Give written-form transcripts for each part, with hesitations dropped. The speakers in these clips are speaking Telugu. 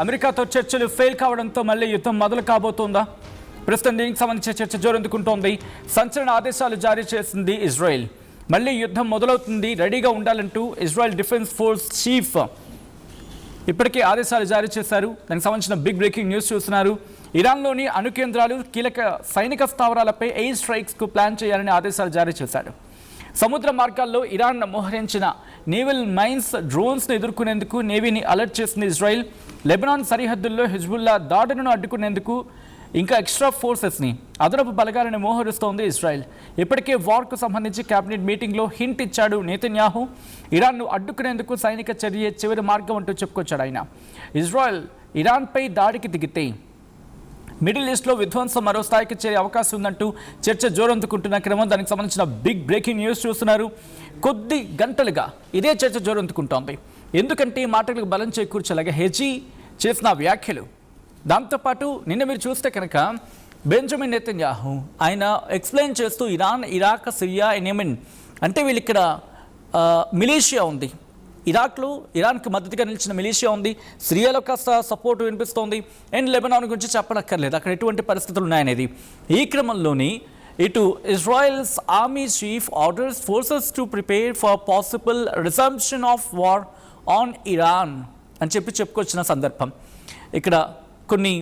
అమెరికాతో చర్చలు ఫెయిల్ కావడంతో మళ్ళీ యుద్ధం మొదలు కాబోతోందా? ప్రస్తుతం దీనికి సంబంధించిన చర్చ జోరందుకుంటోంది. సంచలన ఆదేశాలు జారీ చేసింది ఇజ్రాయెల్. మళ్ళీ యుద్ధం మొదలవుతుంది, రెడీగా ఉండాలంటూ ఇజ్రాయెల్ డిఫెన్స్ ఫోర్స్ చీఫ్ ఇప్పటికే ఆదేశాలు జారీ చేశారు. దానికి సంబంధించిన బిగ్ బ్రేకింగ్ న్యూస్ చూస్తున్నారు. ఇరాన్లోని అణు కేంద్రాలు, కీలక సైనిక స్థావరాలపై ఎయిర్ స్ట్రైక్స్కు ప్లాన్ చేయాలని ఆదేశాలు జారీ చేశారు. సముద్ర మార్గాల్లో ఇరాన్ మోహరించిన నేవల్ మైన్స్, డ్రోన్స్ను ఎదుర్కొనేందుకు నేవీని అలర్ట్ చేసింది ఇజ్రాయెల్. లెబనాన్ సరిహద్దుల్లో హిజ్బుల్లా దాడులను అడ్డుకునేందుకు ఇంకా ఎక్స్ట్రా ఫోర్సెస్ని, అదనపు బలగాలను మోహరిస్తోంది ఇజ్రాయెల్. ఇప్పటికే వార్కు సంబంధించి కేబినెట్ మీటింగ్లో హింట్ ఇచ్చాడు నెతన్యాహు. ఇరాన్ను అడ్డుకునేందుకు సైనిక చర్య చివరి మార్గం అంటూ చెప్పుకొచ్చాడు ఆయన. ఇజ్రాయెల్ ఇరాన్పై దాడికి దిగితే మిడిల్ ఈస్ట్లో విధ్వంసం మరో స్థాయికి చేరే అవకాశం ఉందంటూ చర్చ జోరందుకుంటున్న క్రమం. దానికి సంబంధించిన బిగ్ బ్రేకింగ్ న్యూస్ చూస్తున్నారు. కొద్ది గంటలుగా ఇదే చర్చ జోరందుకుంటోంది. ఎందుకంటే ఈ మాటలకు బలం చేకూర్చేలాగా హెజీ చేసిన వ్యాఖ్యలు. దాంతోపాటు నిన్న మీరు చూస్తే కనుక బెంజమిన్ నెతన్యాహు ఆయన ఎక్స్ప్లెయిన్ చేస్తూ ఇరాన్, ఇరాక్, సిరియా, యెమెన్ అంటే వీళ్ళు ఇక్కడ మిలీషియా ఉంది. ఇరాక్లో ఇరాన్కి మద్దతుగా నిలిచిన మిలీషియా ఉంది. సిరియాలో కాస్త సపోర్ట్ వినిపిస్తోంది. అండ్ లెబనాన్ గురించి చెప్పనక్కర్లేదు, అక్కడ ఎటువంటి పరిస్థితులు ఉన్నాయనేది. ఈ క్రమంలోని ఇటు Israel's army chief orders forces to prepare for possible resumption of war on Iran అని చెప్పుకొచ్చిన సందర్భం. ఇక్కడ కొన్ని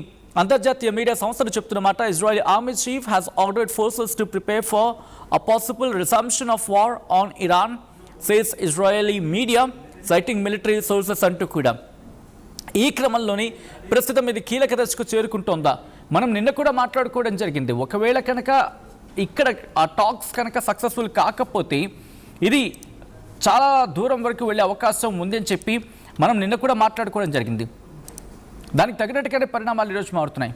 అంతర్జాతీయ మీడియా సంస్థలు చెప్తున్నమాట. Israel army chief has ordered forces to prepare for a possible resumption of war on Iran, says Israeli media citing military sources అంటూ కూడా. ఈ క్రమంలోని ప్రస్తుతం ఇది కీలక దశకు చేరుకుంటోందా? మనం నిన్న కూడా మాట్లాడుకోవడం జరిగింది. ఒకవేళ కనుక ఇక్కడ ఆ టాక్స్ కనుక సక్సెస్ఫుల్ కాకపోతే ఇది చాలా దూరం వరకు వెళ్ళే అవకాశం ఉంది అని చెప్పి మనం నిన్న కూడా మాట్లాడుకోవడం జరిగింది. దానికి తగినట్టుగానే పరిణామాలు ఈరోజు మారుతున్నాయి.